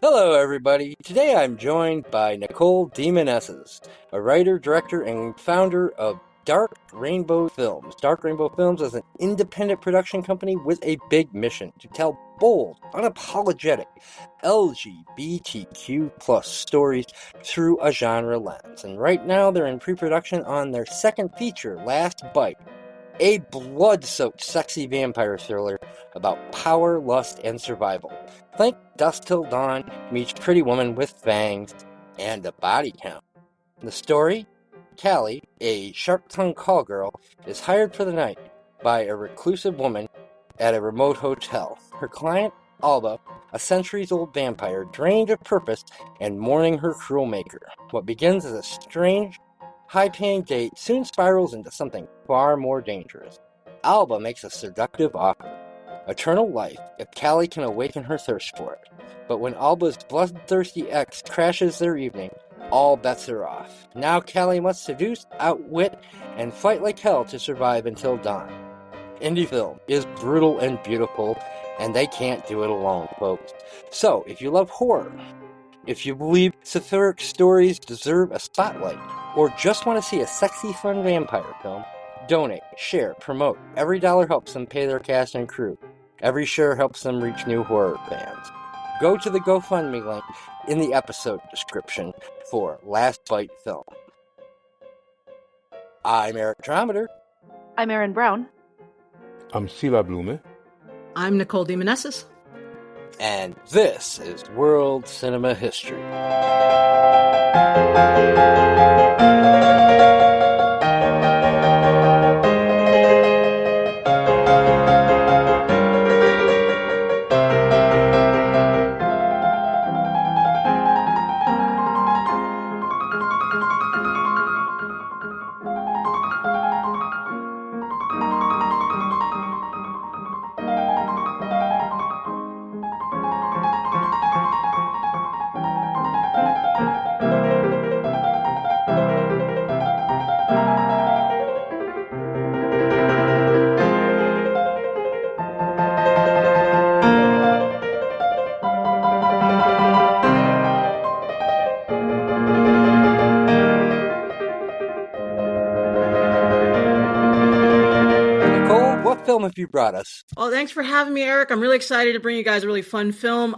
Hello, everybody. Today I'm joined by Nicole de Meneses, a writer, director, and founder of Dark Rainbow Films. Dark Rainbow Films is an independent production company with a big mission to tell bold, unapologetic LGBTQ plus stories through a genre lens. And right now they're in pre-production on their second feature, Last Bite, a blood-soaked sexy vampire thriller about power, lust, and survival. Think Dusk Till Dawn meets Pretty Woman with fangs and a body count. The story? Callie, a sharp-tongued call girl, is hired for the night by a reclusive woman at a remote hotel. Her client, Alba, a centuries-old vampire, drained of purpose and mourning her cruel maker. What begins as a strange, high-paying date soon spirals into something far more dangerous. Alba makes a seductive offer. Eternal life, if Callie can awaken her thirst for it. But when Alba's bloodthirsty ex crashes their evening, all bets are off. Now Callie must seduce, outwit, and fight like hell to survive until dawn. Indie film is brutal and beautiful, and they can't do it alone, folks. So, if you love horror, if you believe satiric stories deserve a spotlight, or just want to see a sexy, fun vampire film, donate, share, promote. Every dollar helps them pay their cast and crew. Every share helps them reach new horror fans. Go to the GoFundMe link in the episode description for Last Bite Film. I'm Eric Trommater. I'm Erin Brown. I'm Sila Blume. I'm Nicole de Meneses. And this is World Cinema History. Film have you brought us? Well, thanks for having me, Eric. I'm really excited to bring you guys a really fun film.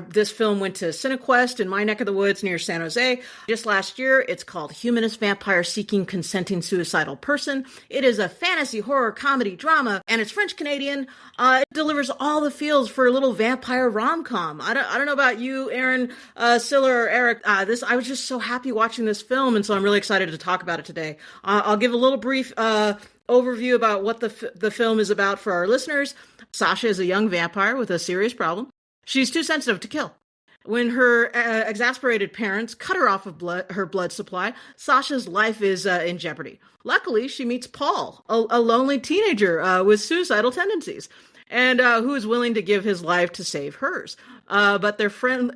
This film went to CineQuest in my neck of the woods near San Jose just last year. It's called Humanist Vampire Seeking Consenting Suicidal Person. It is a fantasy horror comedy drama, and it's French-Canadian. It delivers all the feels for a little vampire rom-com. I don't know about you, Erin, Sila, or Eric. I was just so happy watching this film, and so I'm really excited to talk about it today. I'll give a little brief overview about what the film is about for our listeners. Sasha is a young vampire with a serious problem. She's too sensitive to kill. When her exasperated parents cut her off of her blood supply, Sasha's life is in jeopardy. Luckily, she meets Paul, a lonely teenager with suicidal tendencies, and who is willing to give his life to save hers. But their friendly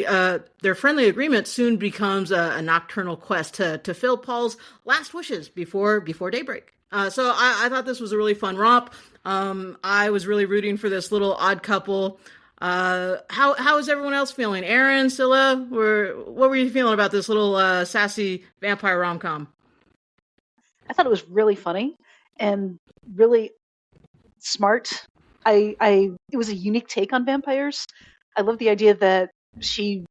agreement soon becomes a nocturnal quest to fill Paul's last wishes before daybreak. So I thought this was a really fun romp. I was really rooting for this little odd couple. How is everyone else feeling? Erin, Sila, what were you feeling about this little sassy vampire rom-com? I thought it was really funny and really smart. It was a unique take on vampires. I love the idea that she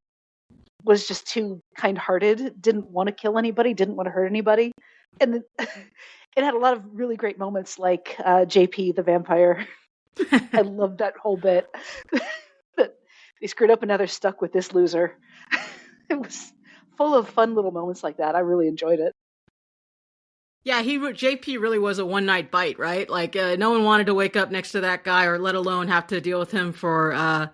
was just too kind-hearted, didn't want to kill anybody, didn't want to hurt anybody. And it had a lot of really great moments like JP the vampire. I loved that whole bit. That they screwed up and now they're stuck with this loser. It was full of fun little moments like that. I really enjoyed it. Yeah, JP really was a one-night bite, right? Like, no one wanted to wake up next to that guy or let alone have to deal with him for,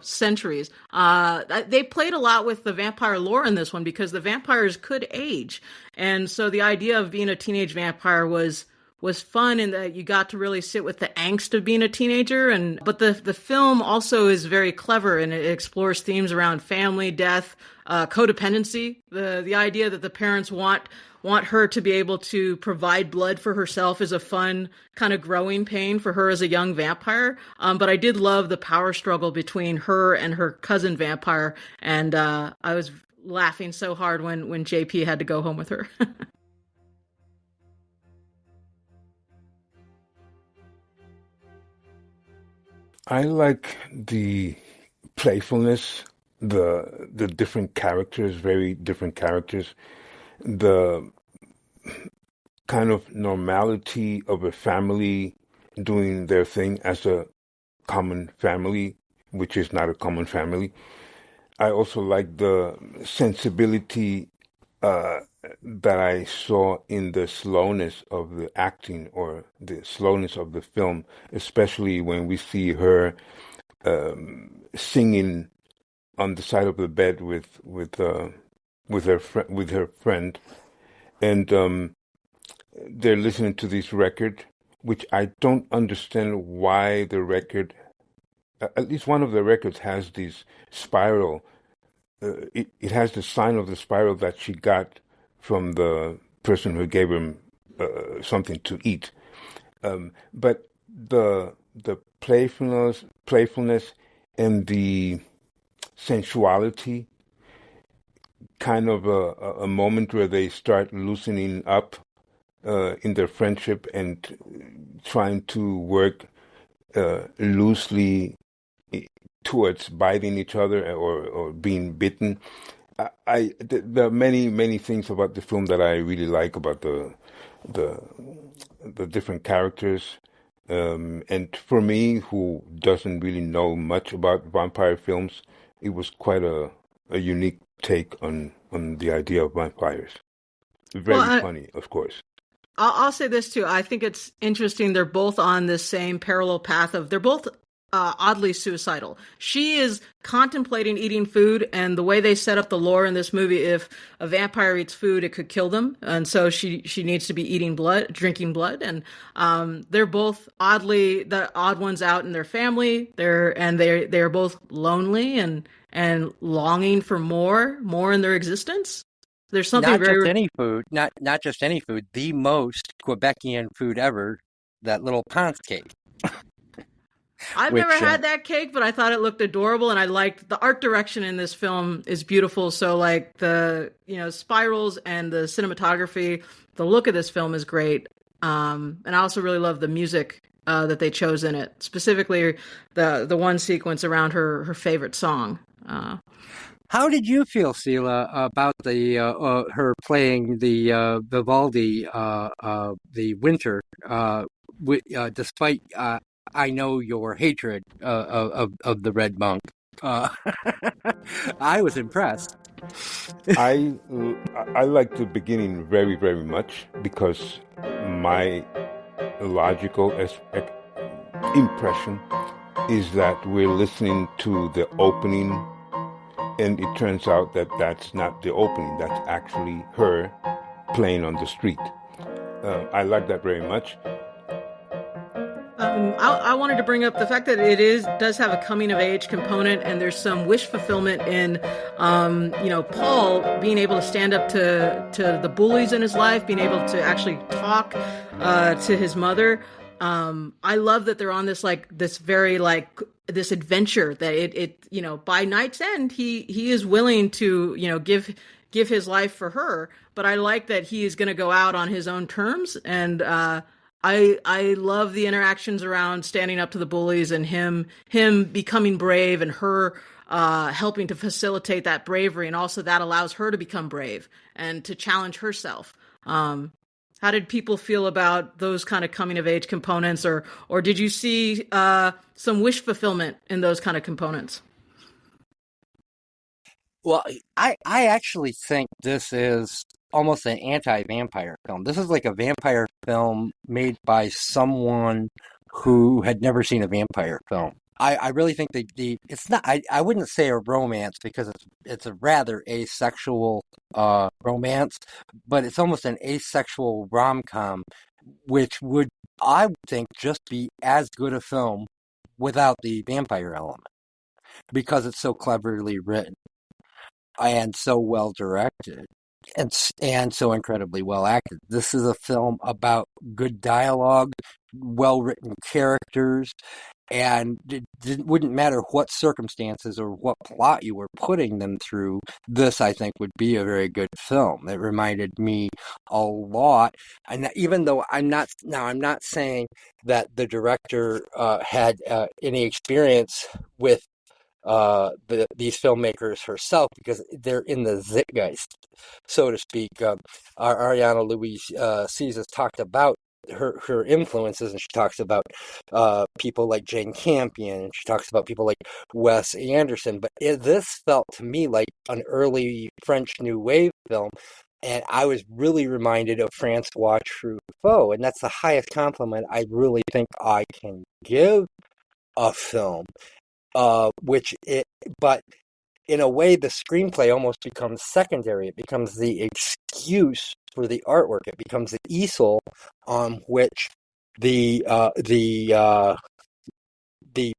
centuries. They played a lot with the vampire lore in this one because the vampires could age. And so the idea of being a teenage vampire was fun in that you got to really sit with the angst of being a teenager. But the film also is very clever and it explores themes around family, death, codependency, the idea that the parents want want her to be able to provide blood for herself is a fun kind of growing pain for her as a young vampire. But I did love the power struggle between her and her cousin vampire, and I was laughing so hard when JP had to go home with her. I like the playfulness, the different characters, very different characters, the kind of normality of a family doing their thing as a common family, which is not a common family. I also like the sensibility that I saw in the slowness of the acting or the slowness of the film, especially when we see her singing on the side of the bed with her friend, and they're listening to this record, which I don't understand why the record, at least one of the records, has this spiral. It has the sign of the spiral that she got from the person who gave him something to eat. But the playfulness, and the sensuality, kind of a moment where they start loosening up in their friendship and trying to work loosely towards biting each other or being bitten. There are many things about the film that I really like about the different characters. And for me, who doesn't really know much about vampire films, it was quite a unique take on the idea of vampires. Very funny, of course. I'll say this too. I think it's interesting. They're both on this same parallel path they're both oddly suicidal. She is contemplating eating food, and the way they set up the lore in this movie, if a vampire eats food, it could kill them, and so she needs to be drinking blood, and they're both oddly the odd ones out in their family. They're both lonely and longing for more in their existence. There's something not just any food, the most Quebecian food ever, that little Ponce cake. I've never had that cake, but I thought it looked adorable, and I liked the art direction in this film is beautiful. So like the spirals and the cinematography, the look of this film is great. And I also really love the music that they chose in it, specifically the one sequence around her favorite song. How did you feel, Sila, about her playing the Vivaldi, the Winter, despite I know your hatred of the Red Monk? I was impressed. I like the beginning very, very much, because my logical impression is that we're listening to the opening, and it turns out that that's not the opening. That's actually her playing on the street. I like that very much. I wanted to bring up the fact that does have a coming of age component, and there's some wish fulfillment in, Paul being able to stand up to the bullies in his life, being able to actually talk to his mother. I love that they're on this very this adventure that it by night's end he is willing to give his life for her, but I like that he is going to go out on his own terms, and I love the interactions around standing up to the bullies and him becoming brave, and her helping to facilitate that bravery, and also that allows her to become brave and to challenge herself. How did people feel about those kind of coming of age components, or did you see some wish fulfillment in those kind of components? Well, I actually think this is almost an anti-vampire film. This is like a vampire film made by someone who had never seen a vampire film. I really think it's not. I wouldn't say a romance, because it's a rather asexual romance, but it's almost an asexual rom-com, which would, I would think, just be as good a film without the vampire element, because it's so cleverly written and so well directed. and so incredibly well acted. This is a film about good dialogue, well-written characters, and it wouldn't matter what circumstances or what plot you were putting them through. This, I think, would be a very good film. It reminded me a lot, and even though I'm not saying that the director had any experience with these filmmakers herself, because they're in the zeitgeist, so to speak. Ariane Louis-Seize has talked about her influences, and she talks about people like Jane Campion, and she talks about people like Wes Anderson. But this felt to me like an early French New Wave film, and I was really reminded of Francois Truffaut, and that's the highest compliment I really think I can give a film. But in a way, the screenplay almost becomes secondary. It becomes the excuse for the artwork. It becomes the easel on which the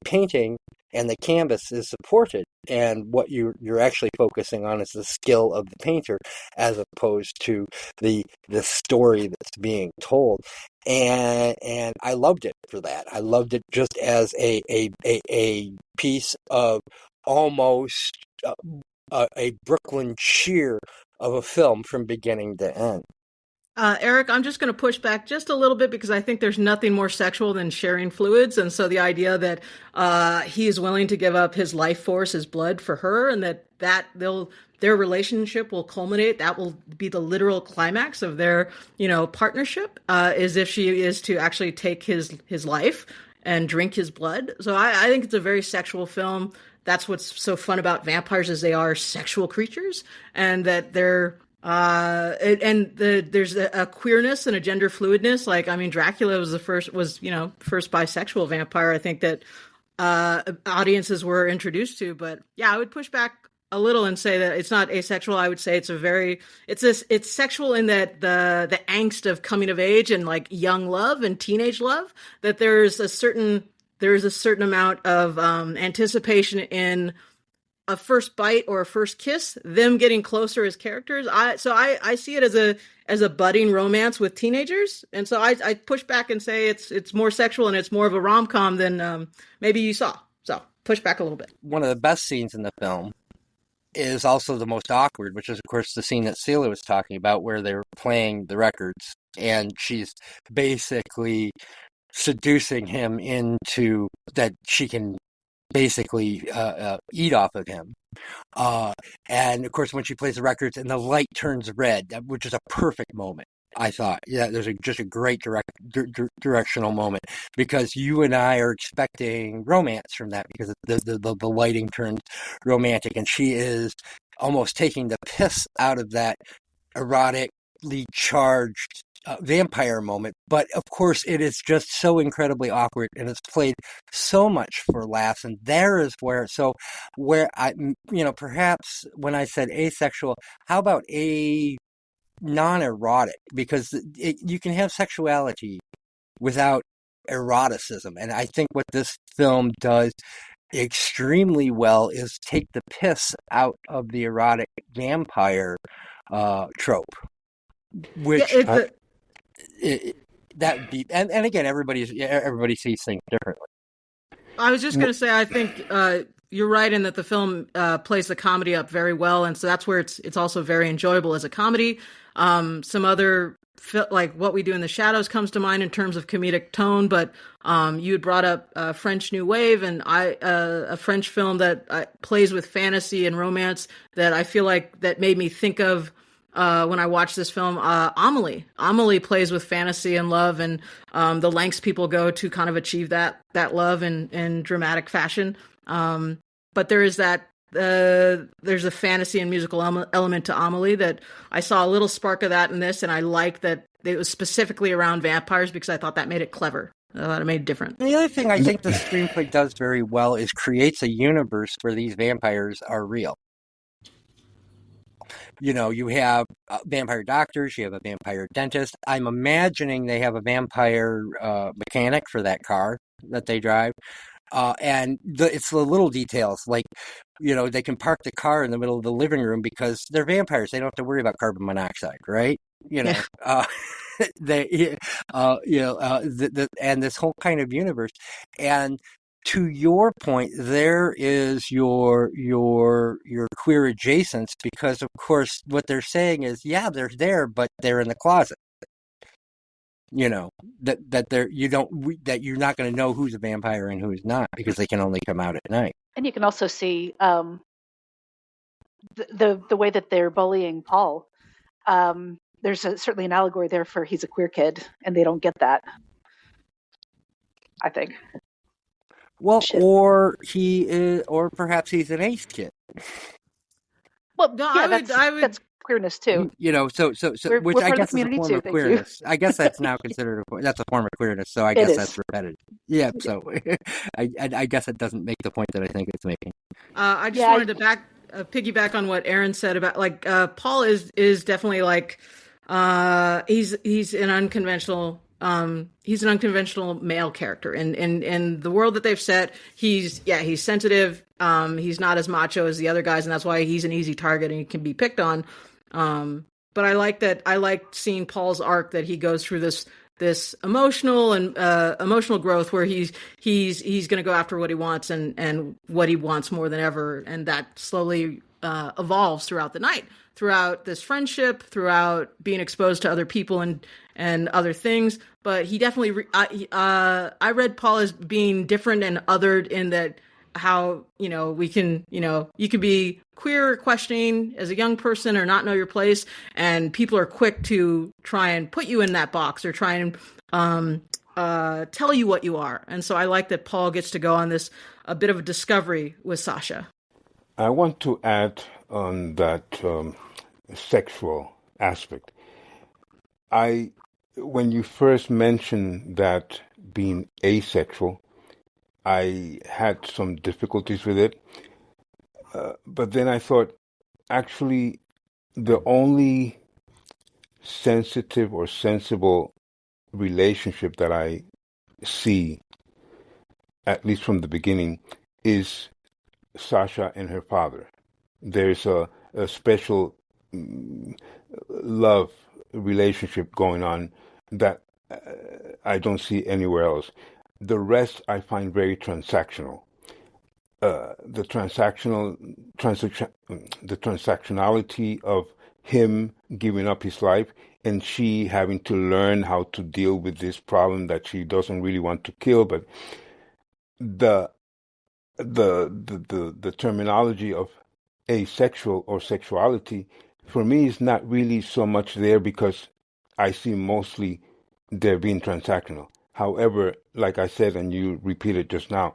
painting and the canvas is supported, and what you're actually focusing on is the skill of the painter, as opposed to the story that's being told. And I loved it for that. I loved it just as a piece of almost a Brooklyn cheer of a film from beginning to end. Eric, I'm just going to push back just a little bit because I think there's nothing more sexual than sharing fluids. And so the idea that he is willing to give up his life force, his blood for her, and that their relationship will culminate, that will be the literal climax of their, partnership, is if she is to actually take his life and drink his blood. So I think it's a very sexual film. That's what's so fun about vampires, is they are sexual creatures, and that they're there's a queerness and a gender fluidness. Like, I mean, Dracula was first bisexual vampire, I think, that audiences were introduced to. But yeah, I would push back a little and say that it's not asexual. I would say it's sexual in that the angst of coming of age and like young love and teenage love, that there is a certain amount of anticipation in a first bite or a first kiss, them getting closer as characters. I see it as a budding romance with teenagers, and so I push back and say it's more sexual and it's more of a rom-com than maybe you saw. So push back a little bit. One of the best scenes in the film is also the most awkward, which is of course the scene that Sila was talking about, where they're playing the records and she's basically seducing him into that she can basically eat off of him. And of course, when she plays the records and the light turns red, which is a perfect moment, I thought. Yeah, there's just a great directional moment, because you and I are expecting romance from that, because the lighting turns romantic, and she is almost taking the piss out of that erotically charged vampire moment. But of course, it is just so incredibly awkward, and it's played so much for laughs. And there is where I, perhaps when I said asexual, how about non-erotic? Because you can have sexuality without eroticism, and I think what this film does extremely well is take the piss out of the erotic vampire trope, which that would be, and again, everybody sees things differently. I was just going to say, I think you're right in that the film plays the comedy up very well, and so that's where it's also very enjoyable as a comedy. Some other, like What We Do in the Shadows comes to mind in terms of comedic tone, but you had brought up French New Wave, and a French film that plays with fantasy and romance that I feel like that made me think of when I watched this film, Amelie. Amelie plays with fantasy and love, and the lengths people go to kind of achieve that love in dramatic fashion. But there is there's a fantasy and musical element to Amelie that I saw a little spark of that in this, and I like that it was specifically around vampires because I thought that made it clever. I thought it made it different. And the other thing I think the screenplay does very well is creates a universe where these vampires are real. You have vampire doctors, you have a vampire dentist. I'm imagining they have a vampire mechanic for that car that they drive. And it's the little details, like, they can park the car in the middle of the living room because they're vampires. They don't have to worry about carbon monoxide, right? Yeah. They, and this whole kind of universe. And to your point, there is your queer adjacents, because of course what they're saying is, yeah, they're there, but they're in the closet. That you're not going to know who's a vampire and who's not, because they can only come out at night. And you can also see the way that they're bullying Paul. There's certainly an allegory there for he's a queer kid, and they don't get that, I think. Well, or he is, or perhaps he's an ace kid. Well, No, yeah, I would that's queerness too. So We're which I part of the guess is a community form too, of thank you. queerness. I guess that's now considered that's a form of queerness. So I It guess is. that's repetitive. Yeah. So I guess it doesn't make the point that I think it's making. I just wanted to piggyback on what Erin said about, like, Paul is definitely like, he's an unconventional male character, and in the world that they've set, he's sensitive. He's not as macho as the other guys, and that's why he's an easy target and he can be picked on. But I like seeing Paul's arc, that he goes through this emotional growth where he's going to go after what he wants and what he wants more than ever, and that slowly evolves throughout the night, throughout this friendship, throughout being exposed to other people and other things. But he definitely I read Paul as being different and othered, in that how we can you could be queer, questioning as a young person, or not know your place, and people are quick to try and put you in that box, or try and tell you what you are. And so I like that Paul gets to go on a bit of a discovery with Sasha. I want to add on that sexual aspect. When you first mentioned that being asexual, I had some difficulties with it. But then I thought, actually, the only sensitive or sensible relationship that I see, at least from the beginning, is Sasha and her father. There's a special love relationship going on that I don't see anywhere else. The rest I find very transactional. The transactionality of him giving up his life and she having to learn how to deal with this problem that she doesn't really want to kill, but the terminology of asexual or sexuality for me is not really so much there, because I see mostly there being transactional. However, like I said, and you repeated just now,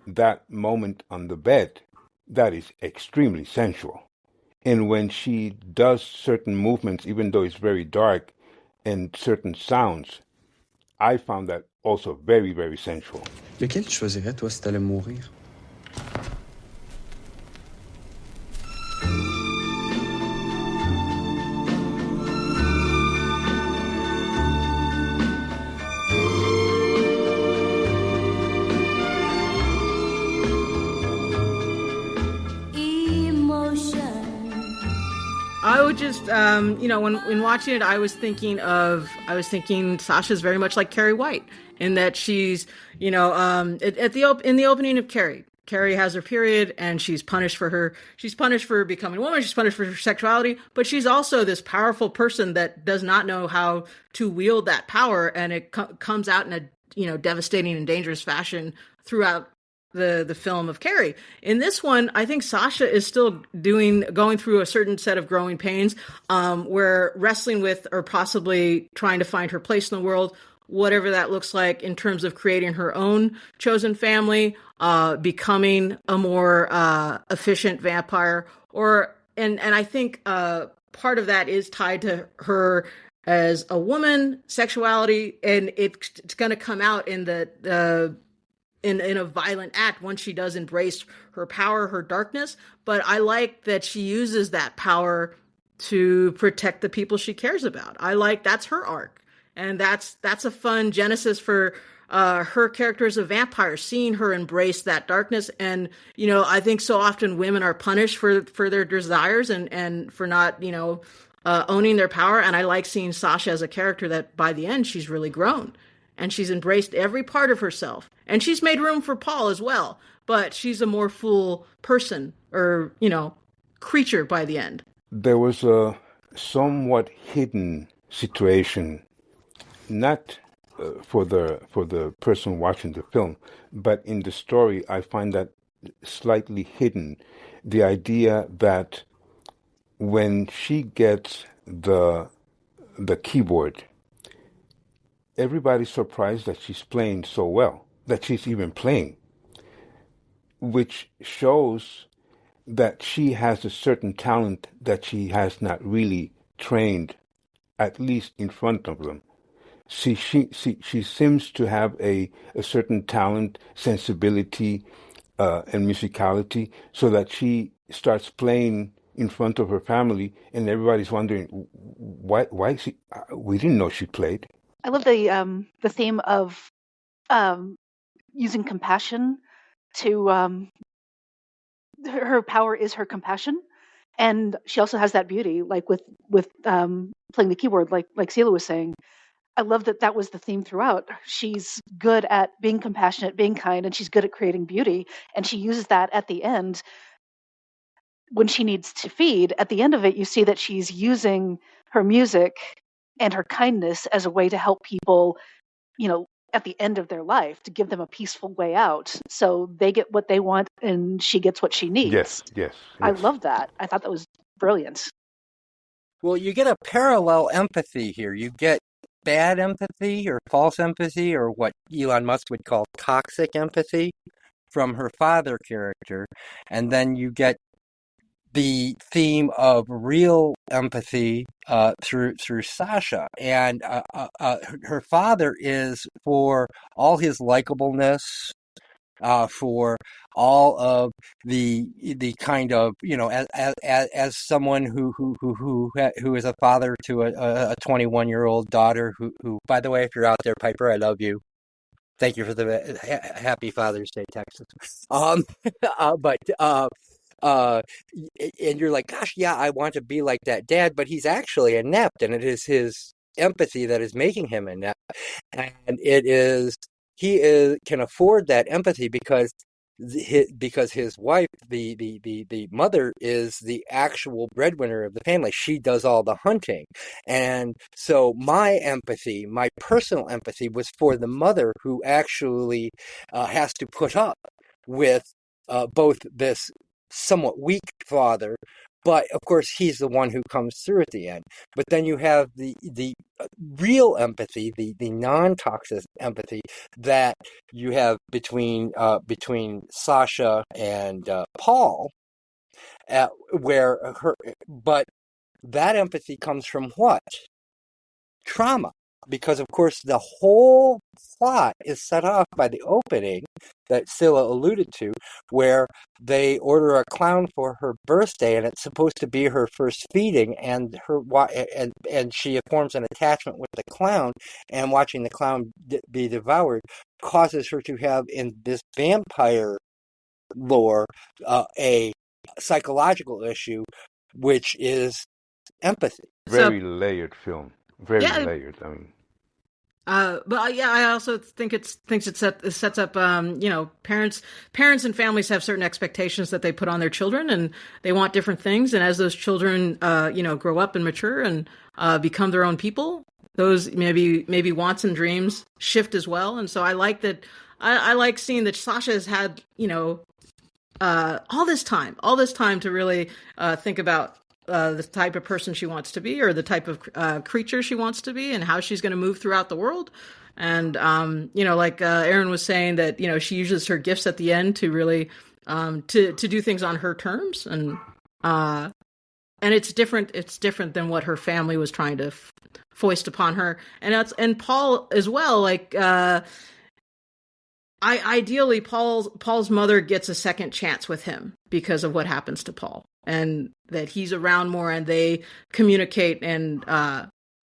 that moment on the bed, that is extremely sensual. And when she does certain movements, even though it's very dark, and certain sounds, I found that also very, very sensual. Lequel tu choisirais, toi, si t'allais mourir? I would just, when watching it, I was thinking Sasha's very much like Carrie White, in that she's, in the opening of Carrie has her period, and she's punished for becoming a woman. She's punished for her sexuality, but she's also this powerful person that does not know how to wield that power, and it comes out in a, devastating and dangerous fashion throughout the film of Carrie. In this one, I think Sasha is still going through a certain set of growing pains, where wrestling with, or possibly trying to find her place in the world, whatever that looks like, in terms of creating her own chosen family, becoming a more efficient vampire, and I think part of that is tied to her as a woman, sexuality, and it's going to come out in in a violent act once she does embrace her power, her darkness. But I like that she uses that power to protect the people she cares about. That's her arc. And that's a fun genesis for her character as a vampire, seeing her embrace that darkness. And, I think so often women are punished for their desires and for not, owning their power. And I like seeing Sasha as a character that by the end, she's really grown and she's embraced every part of herself. And she's made room for Paul as well, but she's a more full person or, creature by the end. There was a somewhat hidden situation, not for the person watching the film, but in the story, I find that slightly hidden. The idea that when she gets the keyboard, everybody's surprised that she's playing so well, that she's even playing, which shows that she has a certain talent that she has not really trained, at least in front of them. She seems to have a certain talent, sensibility, and musicality, so that she starts playing in front of her family, and everybody's wondering why she. We didn't know she played. I love the theme of using compassion to. Her power is her compassion, and she also has that beauty, like with playing the keyboard, like Sila was saying. I love that was the theme throughout. She's good at being compassionate, being kind, and she's good at creating beauty. And she uses that at the end when she needs to feed. At the end of it, you see that she's using her music and her kindness as a way to help people, at the end of their life, to give them a peaceful way out. So they get what they want and she gets what she needs. Yes. I love that. I thought that was brilliant. Well, you get a parallel empathy here. You get bad empathy or false empathy or what Elon Musk would call toxic empathy from her father character. And then you get the theme of real empathy through Sasha. And her father is, for all his likableness, for all of the kind of, as someone who is a father to a 21-year-old daughter who, by the way, if you're out there, Piper, I love you. Thank you for the happy Father's Day text. And you're like, gosh, yeah, I want to be like that dad, but he's actually inept, and it is his empathy that is making him inept, and he can afford that empathy because his wife, the mother, is the actual breadwinner of the family. She does all the hunting. And so my empathy, my personal empathy, was for the mother who actually has to put up with both this somewhat weak father, but of course he's the one who comes through at the end. But then you have the real empathy, the non-toxic empathy that you have between Sasha and Paul, but that empathy comes from what? Trauma. Because, of course, the whole plot is set off by the opening that Sila alluded to, where they order a clown for her birthday, and it's supposed to be her first feeding, and she forms an attachment with the clown, and watching the clown be devoured causes her to have, in this vampire lore, a psychological issue, which is empathy. Very layered film. Very layered. I mean, but yeah, I also think it sets up, parents and families have certain expectations that they put on their children, and they want different things. And as those children, grow up and mature and become their own people, those maybe wants and dreams shift as well. And so I like that. I like seeing that Sasha has had, all this time to really think about the type of person she wants to be, or the type of creature she wants to be, and how she's going to move throughout the world. And, like Erin was saying, that, she uses her gifts at the end to really to do things on her terms. And it's different than what her family was trying to foist upon her. And Paul as well, like, ideally Paul's mother gets a second chance with him because of what happens to Paul, and that he's around more and they communicate, and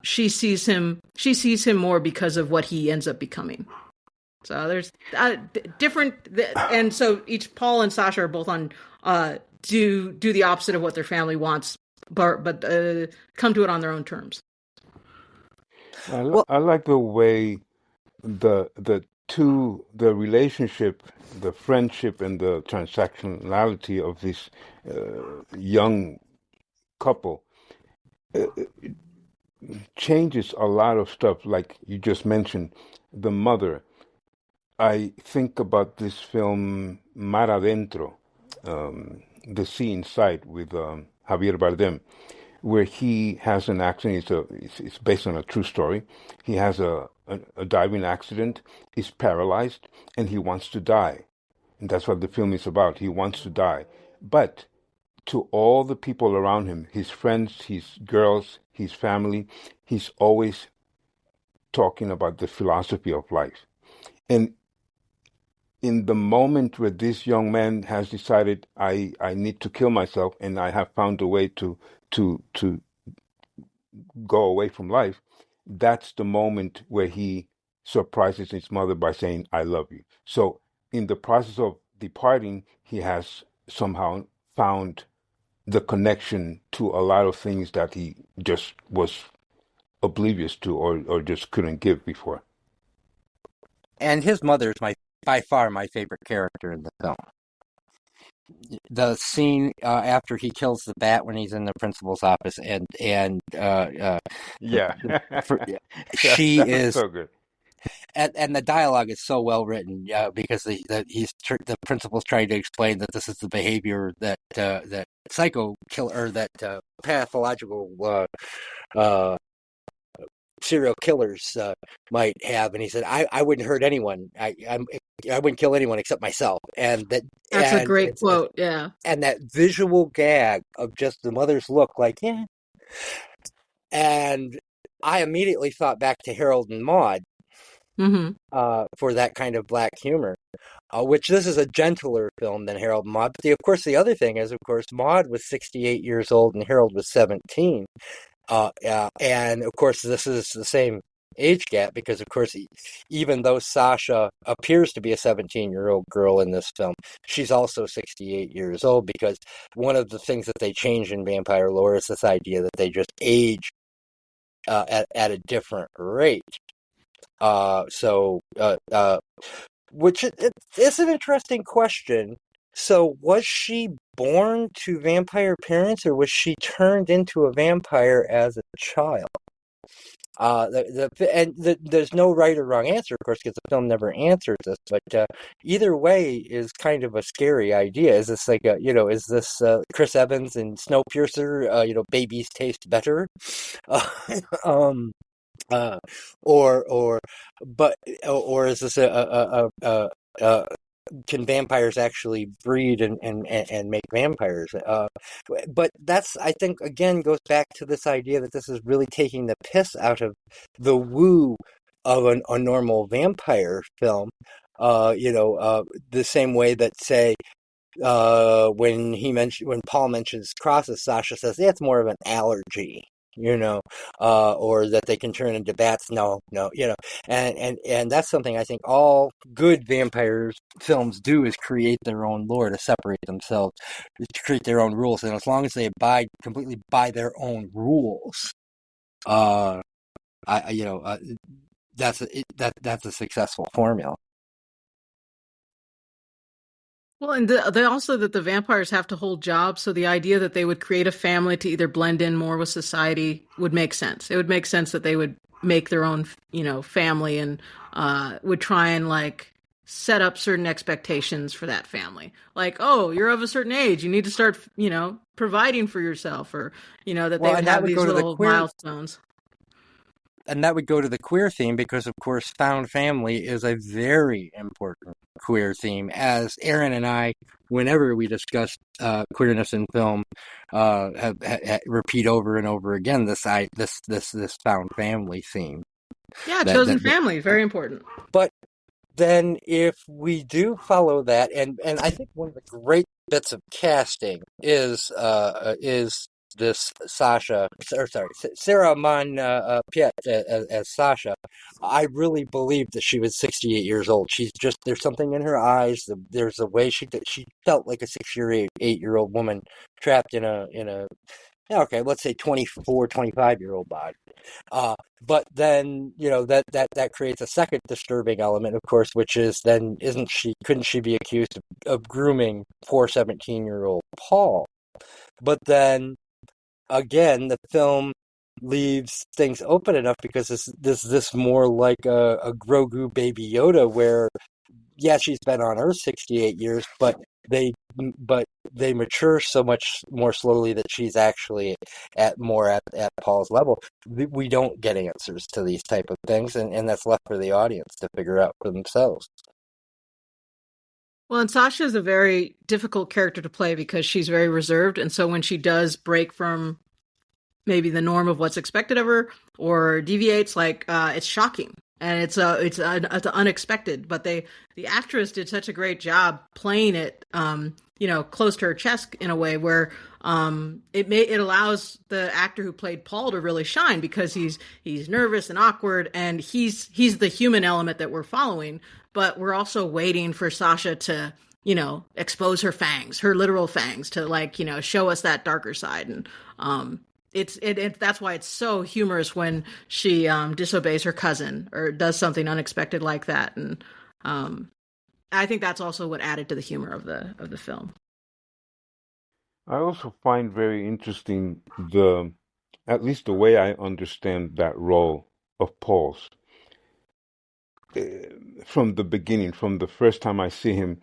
she sees him more because of what he ends up becoming. So there's different, and so each Paul and Sasha are both on do the opposite of what their family wants, but come to it on their own terms. I like the way the relationship, the friendship, and the transactionality of this young couple changes a lot of stuff. Like you just mentioned, the mother. I think about this film Mar Adentro, The Sea Inside with Javier Bardem, where he has an accident. It's based on a true story. He has a diving accident. He's paralyzed, and he wants to die. And that's what the film is about. He wants to die. But to all the people around him, his friends, his girls, his family, he's always talking about the philosophy of life. And in the moment where this young man has decided, I need to kill myself and I have found a way to go away from life, that's the moment where he surprises his mother by saying, I love you. So in the process of departing, he has somehow found the connection to a lot of things that he just was oblivious to or just couldn't give before. And his mother is by far my favorite character in the film. The scene after he kills the bat when he's in the principal's office, and she is so good. And the dialogue is so well written, because the principal's trying to explain that this is the behavior that psycho killer, that pathological serial killers might have, and he said, "I wouldn't hurt anyone. I wouldn't kill anyone except myself." And that's a great quote, yeah. And that visual gag of just the mother's look, like, yeah. And I immediately thought back to Harold and Maude, for that kind of black humor. Which this is a gentler film than Harold and Maude. But of course, the other thing is, of course, Maude was 68 years old and Harold was 17. And of course, this is the same age gap because, of course, even though Sasha appears to be a 17-year-old girl in this film, she's also 68 years old, because one of the things that they change in vampire lore is this idea that they just age at a different rate. Which is an interesting question. So was she born to vampire parents, or was she turned into a vampire as a child? There's no right or wrong answer, of course, because the film never answers this. But either way is kind of a scary idea. Is this like is this Chris Evans and Snowpiercer? Babies taste better, or is this can vampires actually breed and make vampires? But that's, I think, again, goes back to this idea that this is really taking the piss out of the woo of a normal vampire film. The same way that, say, when Paul mentions crosses, Sasha says, yeah, it's more of an allergy. Or that they can turn into bats. No, and that's something I think all good vampires films do, is create their own lore to separate themselves, to create their own rules. And as long as they abide completely by their own rules, that's a successful formula. Well, and they also that the vampires have to hold jobs, so the idea that they would create a family to either blend in more with society would make sense. It would make sense that they would make their own, family, and would try and set up certain expectations for that family. Like, oh, you're of a certain age, you need to start, providing for yourself, or that they would have these little milestones. And that would go to the queer theme, because, of course, found family is a very important queer theme, as Erin and I, whenever we discuss queerness in film, have repeat over and over again this found family theme. Yeah, chosen family, very important. But then, if we do follow that, and I think one of the great bits of casting is this Sasha, or sorry, Sarah Piet as Sasha, I really believed that she was 68 years old. She's just, there's something in her eyes. There's a way she felt like a 68-year-old woman trapped in a yeah, okay, let's say 24, 25-year-old body. But then, that creates a second disturbing element, of course, which is then couldn't she be accused of grooming poor 17-year-old Paul? But then again, the film leaves things open enough because this more like a Grogu Baby Yoda, where yeah, she's been on Earth 68 years, they but they mature so much more slowly that she's actually at Paul's level. We don't get answers to these type of things, and that's left for the audience to figure out for themselves. Well, and Sasha is a very difficult character to play because she's very reserved, and so when she does break from maybe the norm of what's expected of her or deviates, it's shocking and it's unexpected. But the actress did such a great job playing it, close to her chest in a way where it allows the actor who played Paul to really shine because he's nervous and awkward, and he's the human element that we're following, but we're also waiting for Sasha to expose her fangs, her literal fangs, to show us that darker side. And that's why it's so humorous when she disobeys her cousin or does something unexpected like that. And I think that's also what added to the humor of the film. I also find very interesting at least the way I understand that role of Paul's. From the beginning, from the first time I see him,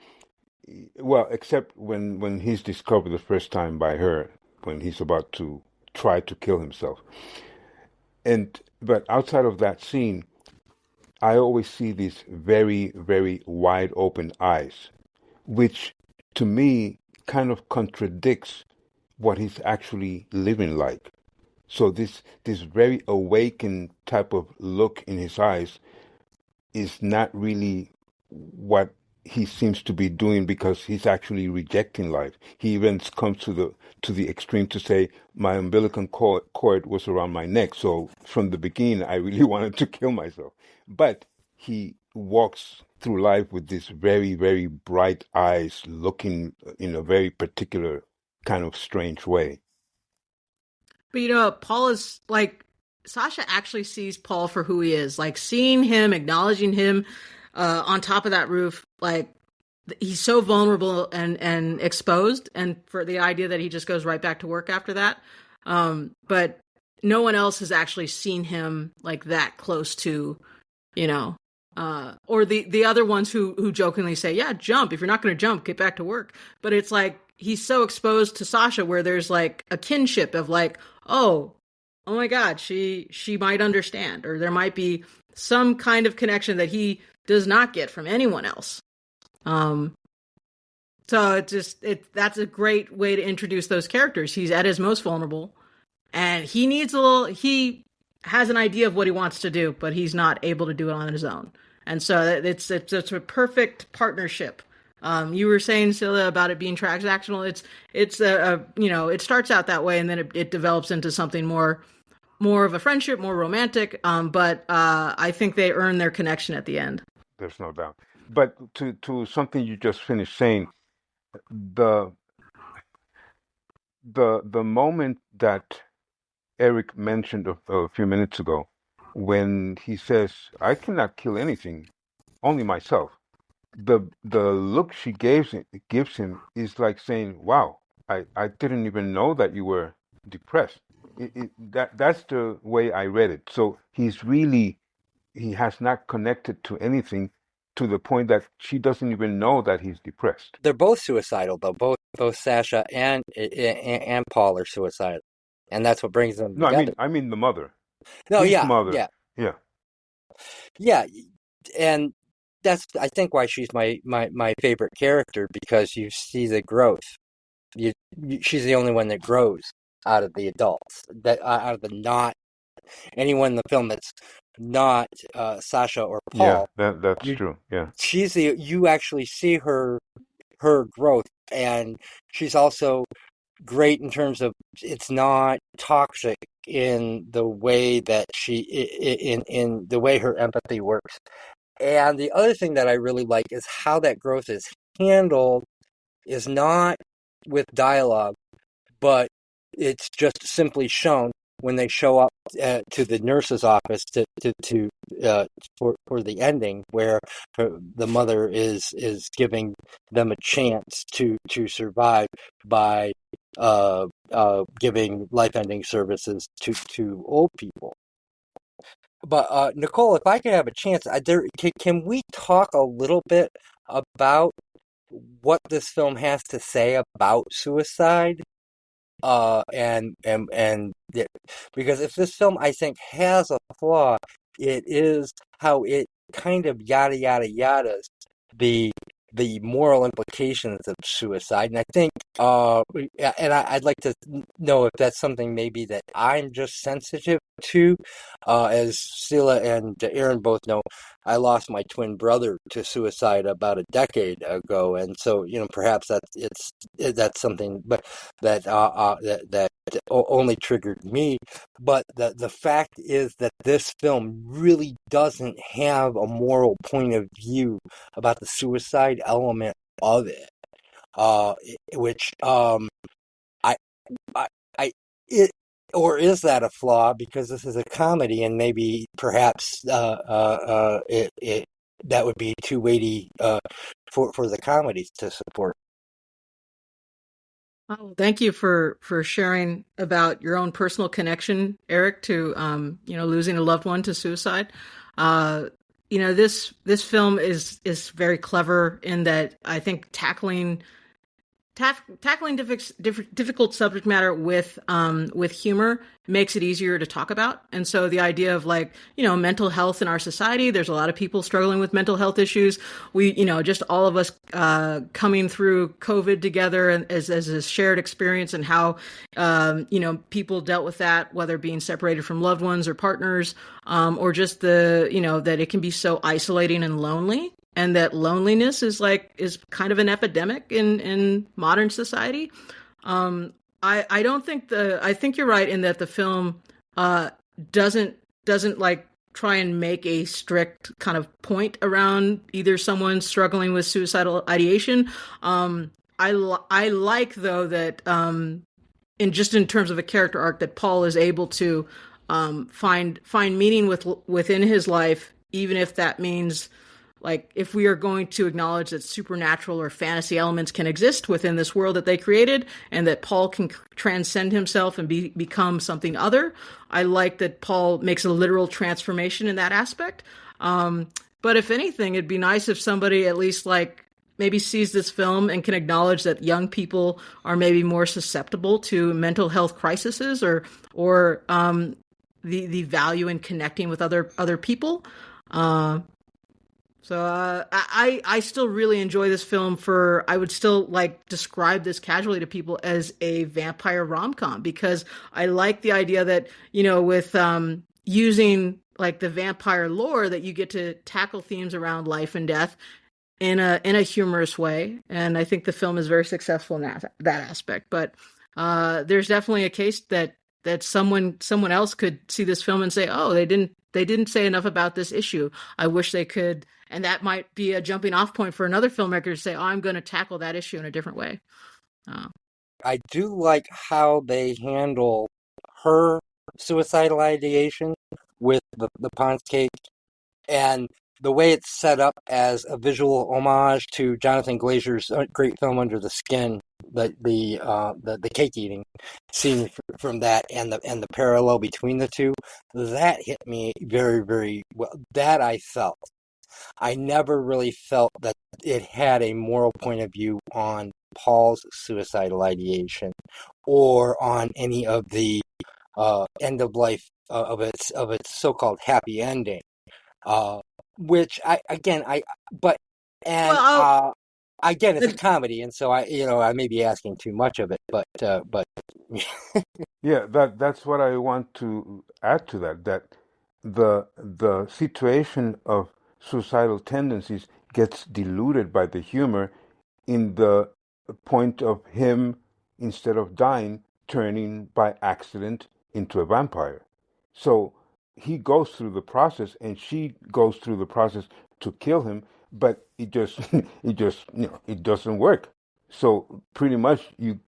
well, except when he's discovered the first time by her, when he's about to try to kill himself. But outside of that scene, I always see these very, very wide open eyes, which to me kind of contradicts what he's actually living like. So this very awakened type of look in his eyes is not really what he seems to be doing, because he's actually rejecting life. He even comes to the extreme to say, my umbilical cord was around my neck, so from the beginning I really wanted to kill myself. But he walks through life with this very, very bright eyes, looking in a very particular kind of strange way. But Paul is Sasha actually sees Paul for who he is, seeing him, acknowledging him on top of that roof. He's so vulnerable and exposed, and for the idea that he just goes right back to work after that. But no one else has actually seen him that close to, or the other ones who jokingly say, yeah, jump. If you're not going to jump, get back to work. But it's he's so exposed to Sasha where there's a kinship of oh my God, she might understand, or there might be some kind of connection that he does not get from anyone else. So that's a great way to introduce those characters. He's at his most vulnerable, and he has an idea of what he wants to do, but he's not able to do it on his own. And so it's a perfect partnership. You were saying, Sila, about it being transactional. It starts out that way, and then it develops into something more of a friendship, more romantic. But I think they earn their connection at the end. There's no doubt. But to something you just finished saying, the moment that Eric mentioned a few minutes ago, when he says, "I cannot kill anything, only myself," the look she gives him is like saying, "Wow, I didn't even know that you were depressed." That's the way I read it. So he has not connected to anything, to the point that she doesn't even know that he's depressed. They're both suicidal, though. Both Sasha and Paul are suicidal, and that's what brings them together. I mean the mother. No, His yeah, mother. Yeah, and that's, I think, why she's my favorite character, because you see the growth. She's the only one that grows out of the adults, that out of the not anyone in the film that's not Sasha or Paul. Yeah, that's true. Yeah, you actually see her growth, and she's also great in terms of it's not toxic in the way that in the way her empathy works. And the other thing that I really like is how that growth is handled is not with dialogue, but it's just simply shown when they show up to the nurse's office for the ending, where the mother is giving them a chance to survive by giving life-ending services to old people. But Nicole, if I could have a chance, can we talk a little bit about what this film has to say about suicide? Because if this film, I think, has a flaw, it is how it kind of yada yada yadas the moral implications of suicide. And I think, I'd like to know if that's something maybe that I'm just sensitive to. As Sila and Erin both know, I lost my twin brother to suicide about a decade ago, and so perhaps that's something, but that only triggered me. But the fact is that this film really doesn't have a moral point of view about the suicide element of it, which I I it. Or is that a flaw because this is a comedy and maybe perhaps that would be too weighty for the comedies to support? Oh, thank you for sharing about your own personal connection, Eric, to losing a loved one to suicide. This film is very clever in that I think tackling difficult subject matter with humor makes it easier to talk about. And so the idea of mental health in our society, there's a lot of people struggling with mental health issues. We, just all of us coming through COVID together and as a shared experience, and how people dealt with that, whether being separated from loved ones or partners, or just that it can be so isolating and lonely. And that loneliness is kind of an epidemic in modern society. I don't think I think you're right in that the film doesn't try and make a strict kind of point around either someone struggling with suicidal ideation. I like though that in terms of a character arc, that Paul is able to find meaning within his life, even if that means, if we are going to acknowledge that supernatural or fantasy elements can exist within this world that they created, and that Paul can transcend himself and become something other, I like that Paul makes a literal transformation in that aspect. But if anything, it'd be nice if somebody at least maybe sees this film and can acknowledge that young people are maybe more susceptible to mental health crises, or the value in connecting with other people. So I still really enjoy this film. I would still describe this casually to people as a vampire rom-com, because I like the idea that, with using the vampire lore, that you get to tackle themes around life and death in a humorous way. And I think the film is very successful in that aspect. But there's definitely a case that someone else could see this film and say, oh, they didn't say enough about this issue. I wish they could. And that might be a jumping off point for another filmmaker to say, oh, I'm going to tackle that issue in a different way. I do like how they handle her suicidal ideation with the Pond's cake, and the way it's set up as a visual homage to Jonathan Glazer's great film Under the Skin, the cake eating scene from that, and the parallel between the two, that hit me very, very well. That I felt. I never really felt that it had a moral point of view on Paul's suicidal ideation, or on any of the end of life of its so-called happy ending. Which again, it's a comedy, and so I may be asking too much of it, but Yeah, that's what I want to add to that. That the situation of suicidal tendencies gets diluted by the humor in the point of him instead of dying, turning by accident into a vampire. So he goes through the process, and she goes through the process to kill him, but it just it doesn't work. So pretty much you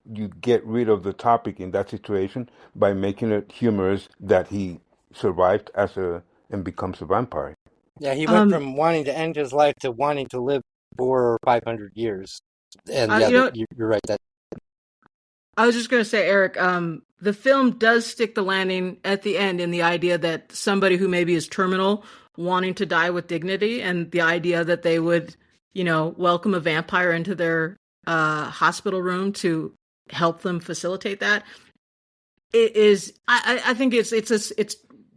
get rid of the topic in that situation by making it humorous that he survived and becomes a vampire. Yeah, he went from wanting to end his life to wanting to live for 500 years. And yeah, you're right. That I was just going to say, Eric, the film does stick the landing at the end in the idea that somebody who maybe is terminal, wanting to die with dignity, and the idea that they would, welcome a vampire into their hospital room to help them facilitate that. It is. I think it's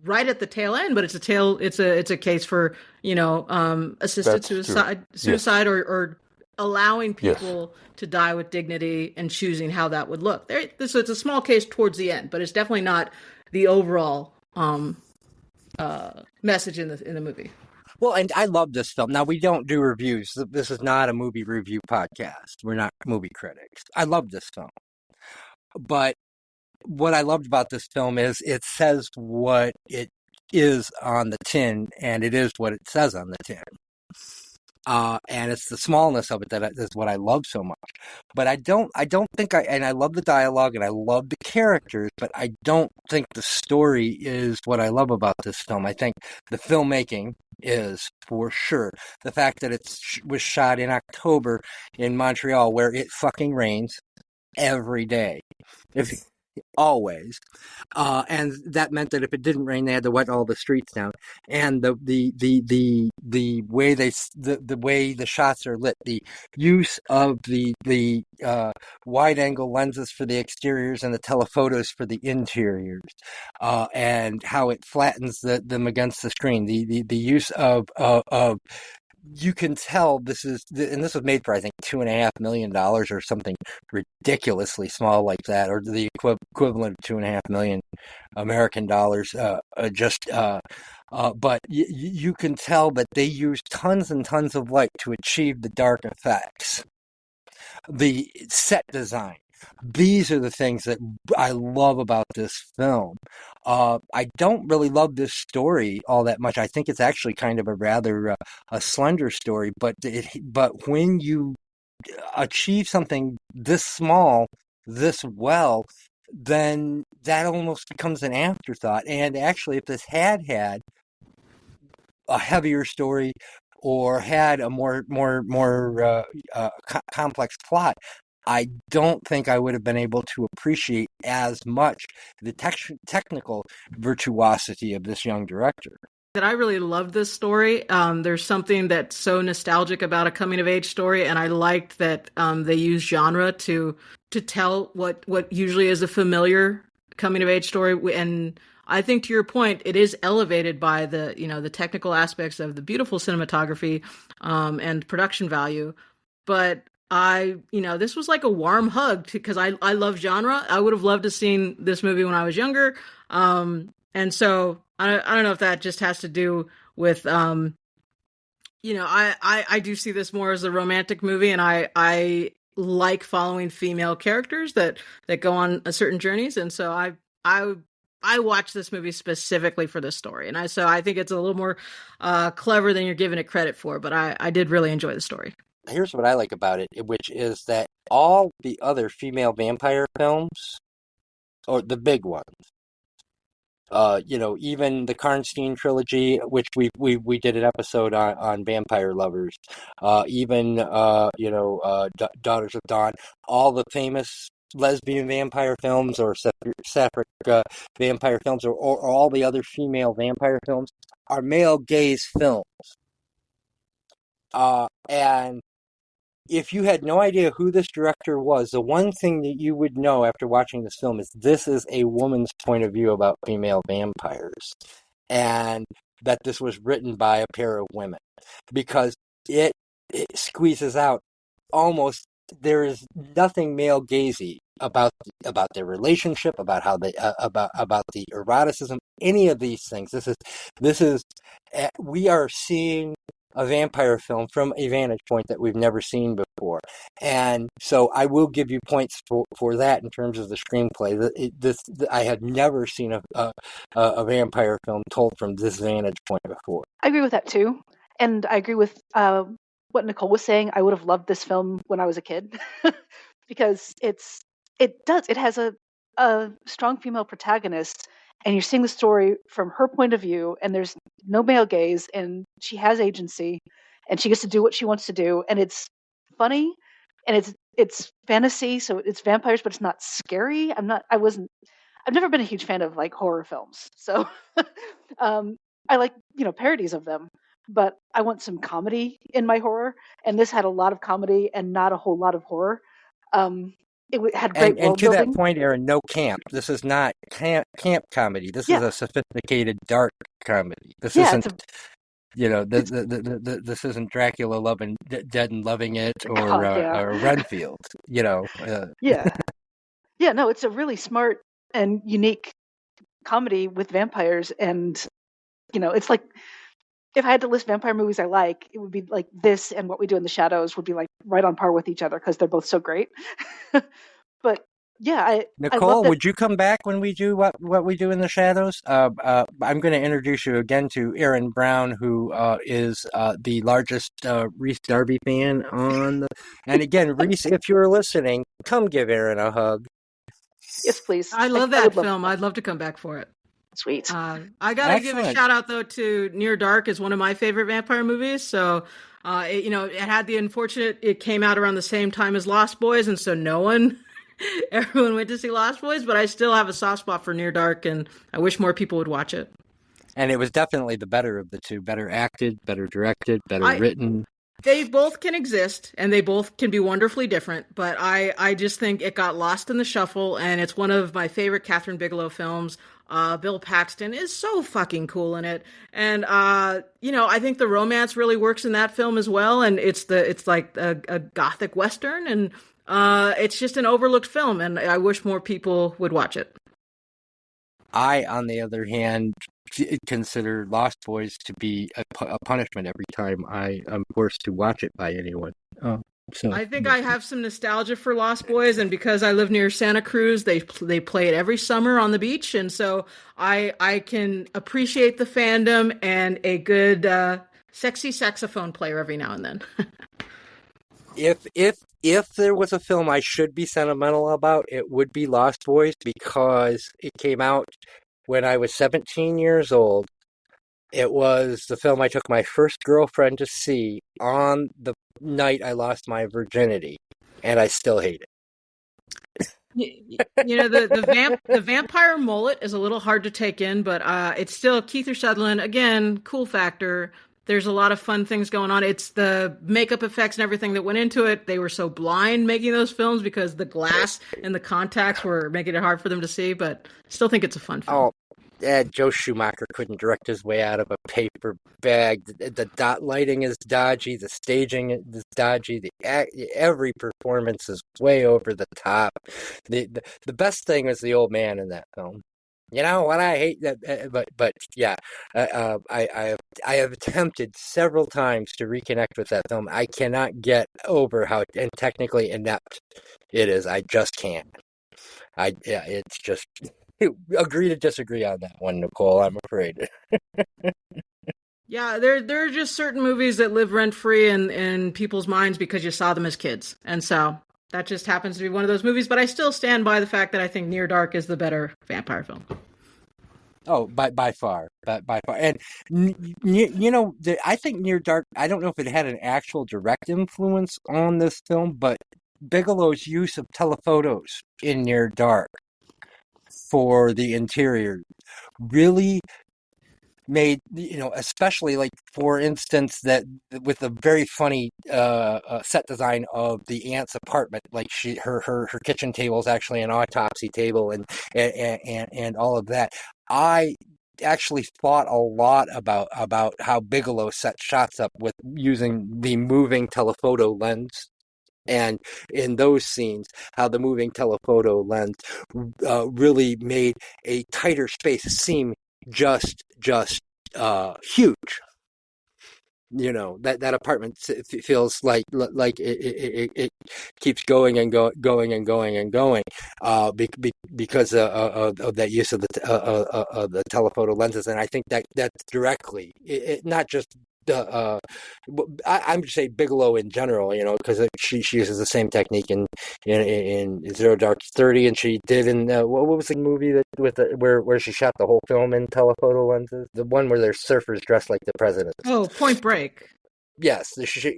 right at the tail end, but it's a case for assisted suicide, yes. or allowing people to die with dignity and choosing how that would look. So it's a small case towards the end, but it's definitely not the overall message in the movie. Well, and I love this film. Now, we don't do reviews. This is not a movie review podcast. We're not movie critics. I love this film. But what I loved about this film is it says what it is on the tin, and it is what it says on the tin. And it's the smallness of it that is what I love so much. But I love the dialogue and I love the characters, but I don't think the story is what I love about this film. I think the filmmaking is, for sure. The fact that it was shot in October in Montreal, where it fucking rains every day. Always. And that meant that if it didn't rain, they had to wet all the streets down. And the way the way the shots are lit, the use of the wide angle lenses for the exteriors and the telephotos for the interiors, and how it flattens them against the screen. The use of you can tell this was made for, I think, $2.5 million or something ridiculously small like that, or the equivalent of $2.5 million American dollars. But you can tell that they used tons and tons of light to achieve the dark effects. The set design. These are the things that I love about this film. I don't really love this story all that much. I think it's actually kind of a rather a slender story, but when you achieve something this small, this well, then that almost becomes an afterthought. And actually, if this had a heavier story or had a more complex plot, I don't think I would have been able to appreciate as much the technical virtuosity of this young director. That I really loved this story. There's something that's so nostalgic about a coming of age story, and I liked that they use genre to tell what usually is a familiar coming of age story. And I think, to your point, it is elevated by the technical aspects of the beautiful cinematography and production value, but this was like a warm hug because I love genre. I would have loved to seen this movie when I was younger. And so I don't know if that just has to do with, I do see this more as a romantic movie, and I like following female characters that go on certain journeys. And so I watched this movie specifically for this story. And so I think it's a little more clever than you're giving it credit for, but I did really enjoy the story. Here's what I like about it, which is that all the other female vampire films, or the big ones, even the Karnstein trilogy, which we did an episode on vampire lovers, Daughters of Dawn, all the famous lesbian vampire films or sapphic vampire films, or all the other female vampire films are male gaze films. And if you had no idea who this director was, the one thing that you would know after watching this film is this is a woman's point of view about female vampires, and that this was written by a pair of women, because it squeezes out almost, there is nothing male gazy about their relationship, about how they about the eroticism, any of these things. This is we are seeing a vampire film from a vantage point that we've never seen before. And so I will give you points for that in terms of the screenplay. I had never seen a vampire film told from this vantage point before. I agree with that too. And I agree with what Nicole was saying. I would have loved this film when I was a kid because it has a strong female protagonist, and you're seeing the story from her point of view, and there's no male gaze, and she has agency, and she gets to do what she wants to do, and it's funny, and it's fantasy, so it's vampires, but it's not scary. I've never been a huge fan of like horror films, so I like parodies of them, but I want some comedy in my horror, and this had a lot of comedy and not a whole lot of horror. It had great And world to that building. point, Erin, no camp. This is not camp comedy. This is Yeah, a sophisticated dark comedy. This yeah, isn't this isn't Dracula loving Dead and Loving It God, yeah, or Renfield. yeah, yeah. No, it's a really smart and unique comedy with vampires, and it's like if I had to list vampire movies I like, it would be like this and What We Do in the Shadows would be like right on par with each other because they're both so great. But yeah, I love Nicole, that. would you come back when we do what we do in the shadows? I'm going to introduce you again to Erin Brown, who is the largest Reese Darby fan on the. And again, Reese, if you're listening, come give Erin a hug. Yes, please. I love I that would love film. I'd love to come back for it. Sweet. I gotta give a Excellent. shout out though to Near Dark is one of my favorite vampire movies. So, it had the unfortunate it came out around the same time as Lost Boys, and so everyone went to see Lost Boys. But I still have a soft spot for Near Dark, and I wish more people would watch it. And it was definitely the better of the two. Better acted, better directed, better written. They both can exist, and they both can be wonderfully different, but I just think it got lost in the shuffle, and it's one of my favorite Catherine Bigelow films. Bill Paxton is so fucking cool in it, and I think the romance really works in that film as well, and it's like a gothic western, and it's just an overlooked film, and I wish more people would watch it. I, on the other hand, consider Lost Boys to be a punishment every time I am forced to watch it by anyone. So I think I have some nostalgia for Lost Boys, and because I live near Santa Cruz, they play it every summer on the beach, and so I can appreciate the fandom and a good sexy saxophone player every now and then. If there was a film I should be sentimental about, it would be Lost Boys because it came out when I was 17 years old. It was the film I took my first girlfriend to see on the night I lost my virginity, and I still hate it. The vampire mullet is a little hard to take in, but it's still Kiefer Sutherland again. Cool factor. There's a lot of fun things going on. It's the makeup effects and everything that went into it. They were so blind making those films because the glass and the contacts were making it hard for them to see, but still think it's a fun film. Joe Schumacher couldn't direct his way out of a paper bag. The dot lighting is dodgy. The staging is dodgy. Every performance is way over the top. The best thing is the old man in that film. You know what I hate that, but yeah, I have attempted several times to reconnect with that film. I cannot get over how technically inept it is. I just can't. It's just. Agree to disagree on that one, Nicole, I'm afraid. Yeah, there are just certain movies that live rent-free in people's minds because you saw them as kids. And so that just happens to be one of those movies. But I still stand by the fact that I think Near Dark is the better vampire film. Oh, by far. By far. And, I think Near Dark, I don't know if it had an actual direct influence on this film, but Bigelow's use of telephotos in Near Dark for the interior really made, especially like, for instance, that with a very funny set design of the aunt's apartment, like her kitchen table is actually an autopsy table and all of that. I actually thought a lot about how Bigelow set shots up with using the moving telephoto lens. And in those scenes, how the moving telephoto lens really made a tighter space seem just huge. that apartment feels like it keeps going and going and going and going, because of that use of the telephoto lenses. And I think that's directly not just I'm just saying Bigelow in general, because she uses the same technique in Zero Dark 30, and she did in what was the movie where she shot the whole film in telephoto lenses? The one where there's surfers dressed like the president. Oh, Point Break. Yes,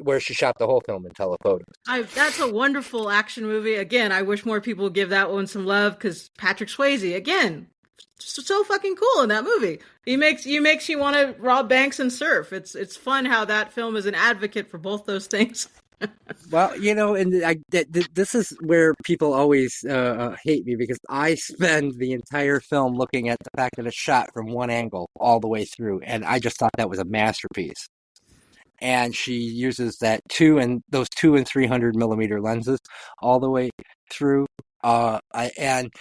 where she shot the whole film in telephoto. That's a wonderful action movie. Again, I wish more people would give that one some love, because Patrick Swayze, again, so fucking cool in that movie. He makes you want to rob banks and surf. It's fun how that film is an advocate for both those things. Well, and this is where people always hate me, because I spend the entire film looking at the fact that it's shot from one angle all the way through, and I just thought that was a masterpiece. And she uses those 200 and 300 millimeter lenses all the way through. And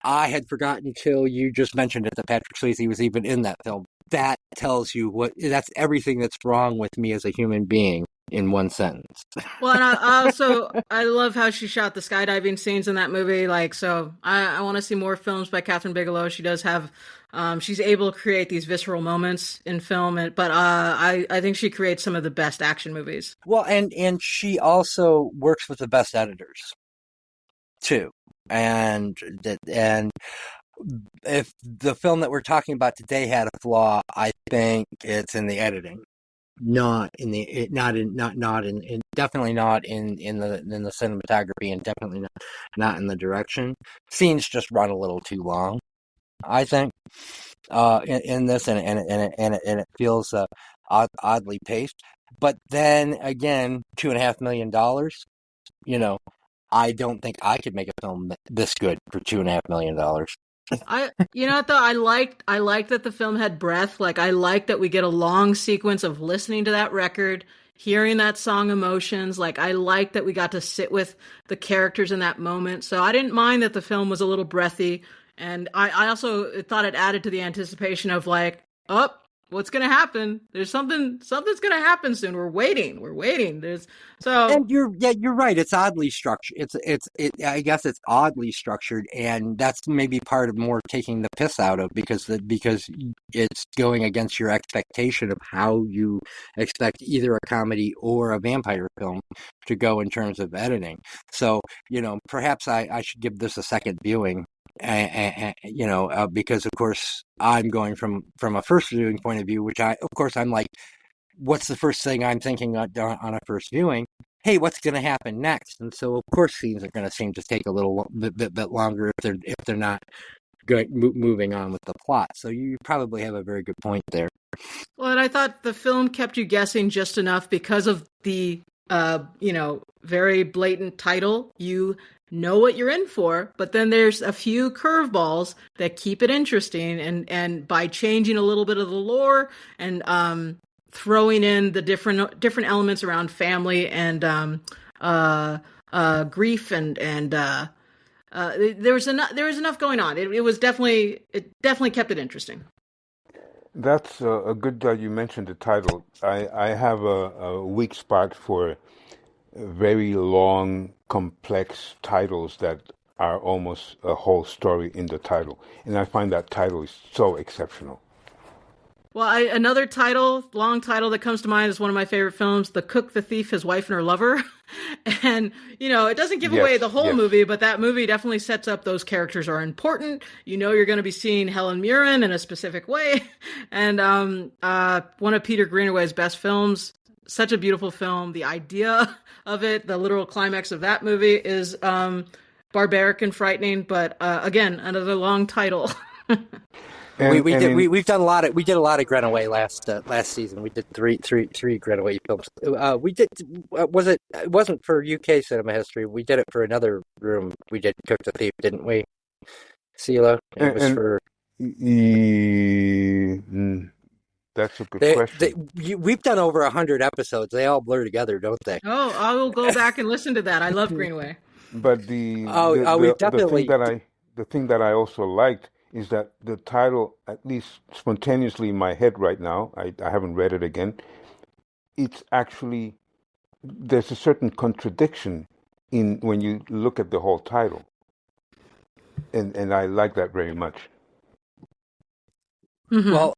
I had forgotten until you just mentioned it that Patrick Swayze was even in that film. That tells you that's everything that's wrong with me as a human being in one sentence. Well, and I love how she shot the skydiving scenes in that movie. So I want to see more films by Catherine Bigelow. She does have, she's able to create these visceral moments in film, but I think she creates some of the best action movies. Well, and she also works with the best editors too. And if the film that we're talking about today had a flaw, I think it's in the editing, definitely not in the cinematography, and definitely not in the direction. Scenes just run a little too long, I think, in this, and it feels oddly paced. But then again, $2.5 million, I don't think I could make a film this good for $2.5 million. You know what though? I liked that the film had breadth. I liked that we get a long sequence of listening to that record, hearing that song Emotions. I liked that we got to sit with the characters in that moment. So I didn't mind that the film was a little breathy. And I also thought it added to the anticipation of what's going to happen? There's something's going to happen soon. We're waiting. And you're right. It's oddly structured. I guess it's oddly structured, and that's maybe part of more taking the piss out of, because it's going against your expectation of how you expect either a comedy or a vampire film to go in terms of editing. So, perhaps I should give this a second viewing. Because of course I'm going from a first viewing point of view, which I'm like, what's the first thing I'm thinking on a first viewing? Hey, what's going to happen next? And so of course scenes are going to seem to take a little bit longer if they're not moving on with the plot. So you probably have a very good point there. Well, and I thought the film kept you guessing just enough because of the very blatant title. You know what you're in for, but then there's a few curveballs that keep it interesting, and by changing a little bit of the lore and throwing in the different elements around family and grief and there was enough going on. It definitely kept it interesting. That's a good that you mentioned the title. I have a weak spot for very long, complex titles that are almost a whole story in the title. And I find that title is so exceptional. Well, another long title that comes to mind is one of my favorite films, The Cook, the Thief, His Wife, and Her Lover. And, it doesn't give away the whole movie, but that movie definitely sets up those characters are important. You're going to be seeing Helen Mirren in a specific way. And one of Peter Greenaway's best films. Such a beautiful film. The idea of it, the literal climax of that movie is barbaric and frightening. But again, another long title. We did a lot of Greenaway last season. We did three Greenaway films. It wasn't for UK cinema history. We did it for another room. We did Cook the Thief, didn't we, Sila? That's a good question. We've done over 100 episodes. They all blur together, don't they? Oh, I will go back and listen to that. I love Greenaway. But the thing that I also liked is that the title, at least spontaneously in my head right now, I haven't read it again, it's actually there's a certain contradiction in when you look at the whole title, and I like that very much. Mm-hmm. Well,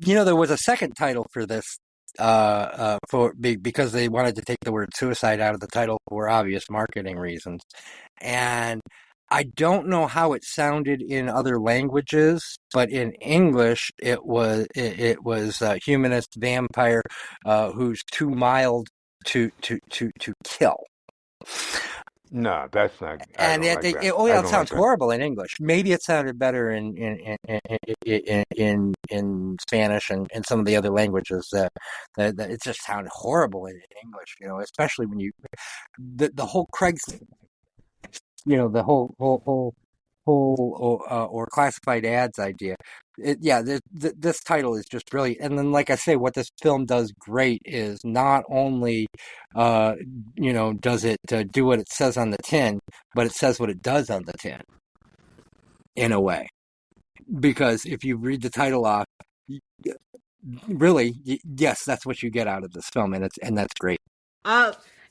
there was a second title for this because they wanted to take the word suicide out of the title for obvious marketing reasons. And I don't know how it sounded in other languages, but in English it was humanist vampire who's too mild to kill. No, that's not. I And don't like that. it sounds horrible in English. Maybe it sounded better in Spanish and in some of the other languages. That it just sounded horrible in English. Especially when the whole Craig's, the whole or classified ads idea. This title is just brilliant. And then, like I say, what this film does great is not only, does it do what it says on the tin, but it says what it does on the tin, in a way. Because if you read the title off, really, yes, that's what you get out of this film, and that's great.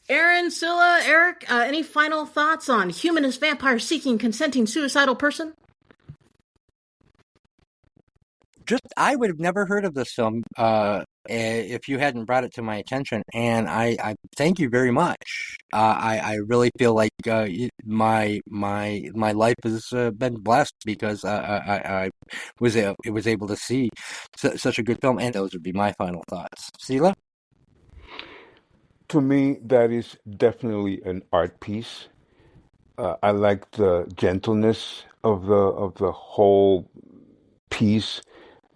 Erin, Sila, Eric, any final thoughts on humanist vampire seeking consenting suicidal person? I would have never heard of this film if you hadn't brought it to my attention, and I thank you very much. I really feel like my life has been blessed because I was able to see such a good film, and those would be my final thoughts. Sila? To me, that is definitely an art piece. I like the gentleness of the whole piece,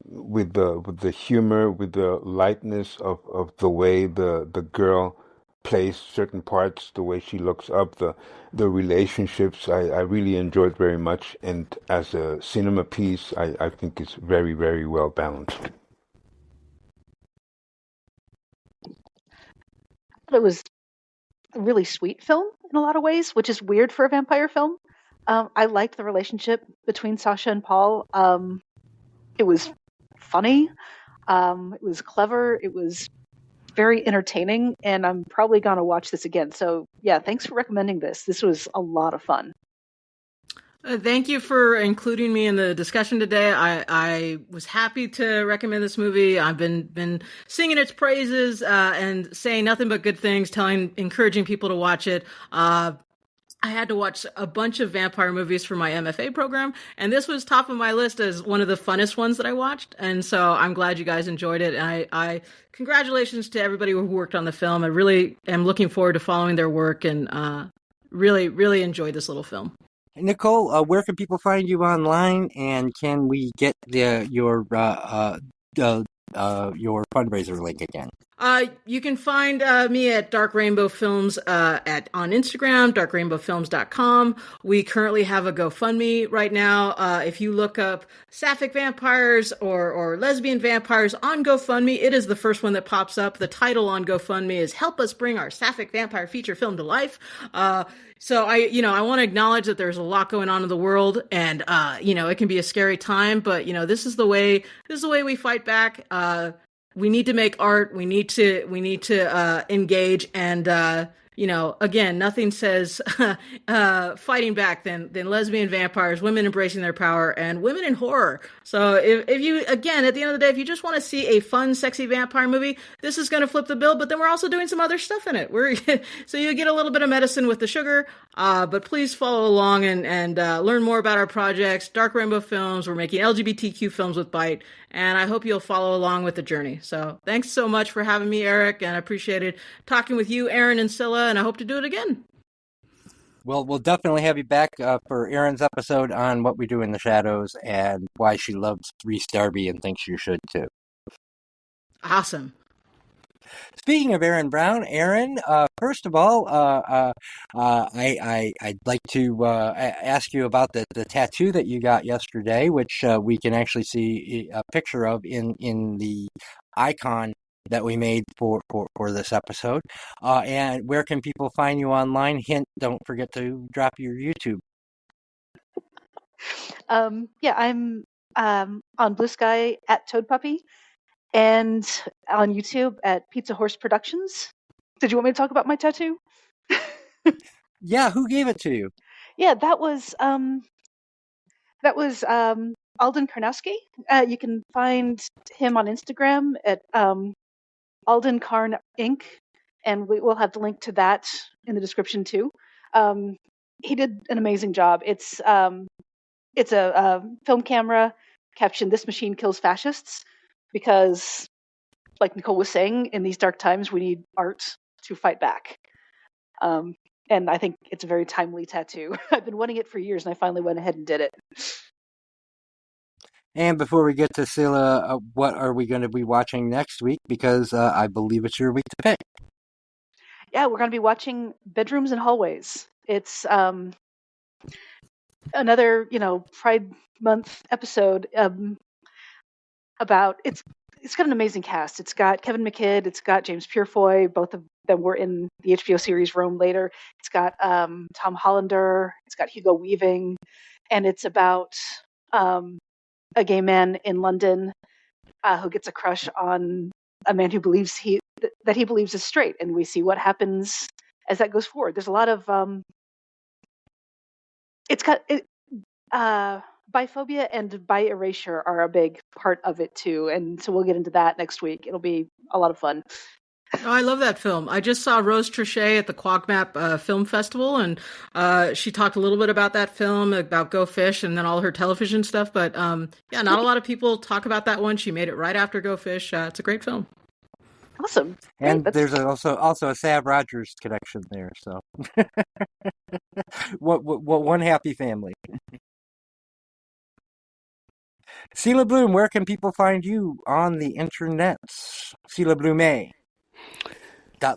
with the humor, with the lightness of the way the girl plays certain parts, the way she looks up, the relationships. I really enjoyed very much, and as a cinema piece, I think it's very, very well balanced. It was a really sweet film in a lot of ways, which is weird for a vampire film. I liked the relationship between Sasha and Paul. It was funny. It was clever. It was very entertaining, and I'm probably going to watch this again. So, yeah, thanks for recommending this. This was a lot of fun. Thank you for including me in the discussion today. I was happy to recommend this movie. I've been singing its praises and saying nothing but good things, encouraging people to watch it. I had to watch a bunch of vampire movies for my MFA program, and this was top of my list as one of the funnest ones that I watched. And so I'm glad you guys enjoyed it. And I congratulations to everybody who worked on the film. I really am looking forward to following their work, and really, really enjoyed this little film. Nicole, where can people find you online, and can we get your fundraiser link again? You can find me at Dark Rainbow Films on Instagram, darkrainbowfilms.com. We currently have a GoFundMe right now. If you look up sapphic vampires or lesbian vampires on GoFundMe, it is the first one that pops up. The title on GoFundMe is "Help Us Bring Our Sapphic Vampire Feature Film to Life." So I want to acknowledge that there's a lot going on in the world, and it can be a scary time, but this is the way we fight back. We need to make art. We need to engage, and again, nothing says fighting back than lesbian vampires, women embracing their power, and women in horror. So if you, again, at the end of the day, if you just want to see a fun, sexy vampire movie, this is going to flip the bill. But then we're also doing some other stuff in it. So you get a little bit of medicine with the sugar. But please follow along and learn more about our projects. Dark Rainbow Films. We're making LGBTQ films with Bite. And I hope you'll follow along with the journey. So thanks so much for having me, Eric. And I appreciated talking with you, Erin and Sila, and I hope to do it again. Well, we'll definitely have you back for Erin's episode on What We Do in the Shadows and why she loves Reese Darby and thinks you should too. Awesome. Speaking of Erin Brown, Erin, first of all, I'd like to ask you about the tattoo that you got yesterday, which we can actually see a picture of in the icon that we made for this episode. And where can people find you online? Hint, don't forget to drop your YouTube. I'm on Blue Sky at Toad Puppy. and on YouTube at Pizza Horse Productions. Did you want me to talk about my tattoo? Yeah, who gave it to you? Yeah, that was Alden Karnowski. You can find him on Instagram at Alden Karn Inc. And we will have the link to that in the description too. He did an amazing job. It's a film camera captioned "This machine kills fascists," because, like Nicole was saying, in these dark times, we need art to fight back. And I think it's a very timely tattoo. I've been wanting it for years, and I finally went ahead and did it. And before we get to Sila, what are we going to be watching next week? Because I believe it's your week to pick. Yeah, we're going to be watching Bedrooms and Hallways. It's another, Pride Month episode about it's got an amazing cast. It's got Kevin McKidd, it's got James Purefoy. Both of them were in the HBO series Rome later. It's got Tom Hollander. It's got Hugo Weaving, and it's about a gay man in London who gets a crush on a man who believes that he believes is straight, and we see what happens as that goes forward. There's a lot of biphobia and bi-erasure are a big part of it too, and so we'll get into that next week. It'll be a lot of fun. Oh, I love that film. I just saw Rose Trichet at the Quagmap Film Festival, and she talked a little bit about that film, about Go Fish, and then all her television stuff. But yeah, not a lot of people talk about that one. She made it right after Go Fish. It's a great film. Awesome. And there's also a Sav Rogers connection there. So, what one happy family. Sila Blume, where can people find you on the internet? Sila Blume.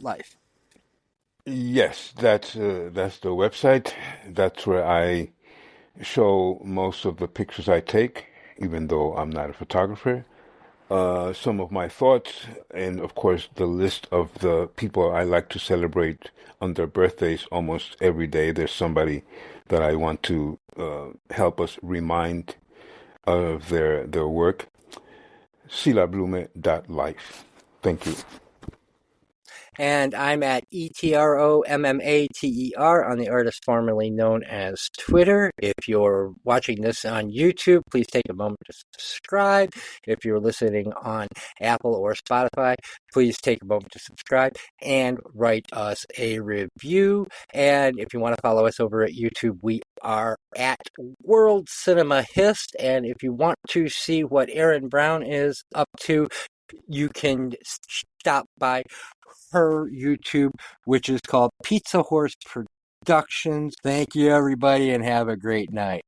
.life. Yes, that's the website. That's where I show most of the pictures I take, even though I'm not a photographer. Some of my thoughts, and of course the list of the people I like to celebrate on their birthdays. Almost every day there's somebody that I want to help us remind of their work. silablume.life. Thank you. And I'm at ETROMMATER on the artist formerly known as Twitter. If you're watching this on YouTube, please take a moment to subscribe. If you're listening on Apple or Spotify, please take a moment to subscribe and write us a review. And if you want to follow us over at YouTube, we are at World Cinema Hist. And if you want to see what Erin Brown is up to, you can stop by her YouTube, which is called Pizza Horse Productions. Thank you, everybody, and have a great night.